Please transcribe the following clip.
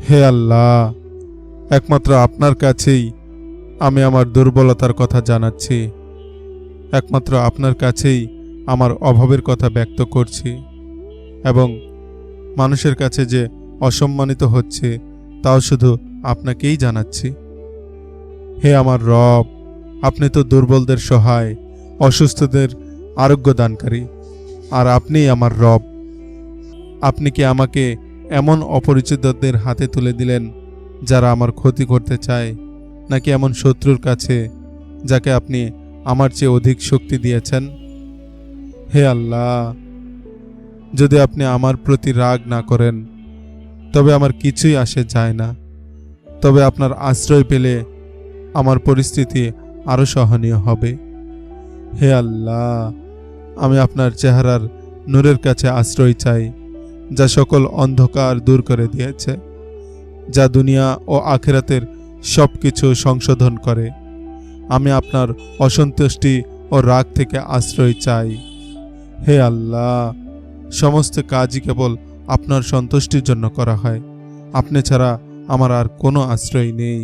হে আল্লাহ, একমাত্র আপনার কাছেই আমি আমার দুর্বলতার কথা জানাচ্ছি। একমাত্র আপনার কাছেই আমার অভাবের কথা ব্যক্ত করছি এবং মানুষের কাছে যে অসম্মানিত হচ্ছে তাও শুধু আপনাকেই জানাচ্ছি। হে আমার রব, আপনি তো দুর্বলদের সহায়, অসুস্থদের আরোগ্য দানকারী, আর আপনিই আমার রব। আপনি কি আমাকে এমন অপরিচিতদের হাতে তুলে দিলেন যারা আমার ক্ষতি করতে চায়, নাকি এমন শত্রুর কাছে যাকে আপনি আমার চেয়ে অধিক শক্তি দিয়েছেন? হে আল্লাহ, যদি আপনি আমার প্রতি রাগ না করেন তবে আমার কিছুই আসে যায় না। তবে আপনার আশ্রয় পেলে আমার পরিস্থিতি আরও সহনীয় হবে। হে আল্লাহ, আমি আপনার চেহারার নূরের কাছে আশ্রয় চাই, যা সকল অন্ধকার দূর করে দিয়েছে, যা দুনিয়া ও আখিরাতের সব কিছু সংশোধন করে। আমি আপনার অসন্তুষ্টি ও রাগ থেকে আশ্রয় চাই। হে আল্লাহ, সমস্ত কাজই কেবল আপনার সন্তুষ্টির জন্য করা হয়। আপনি ছাড়া আমার আর কোনো আশ্রয় নেই।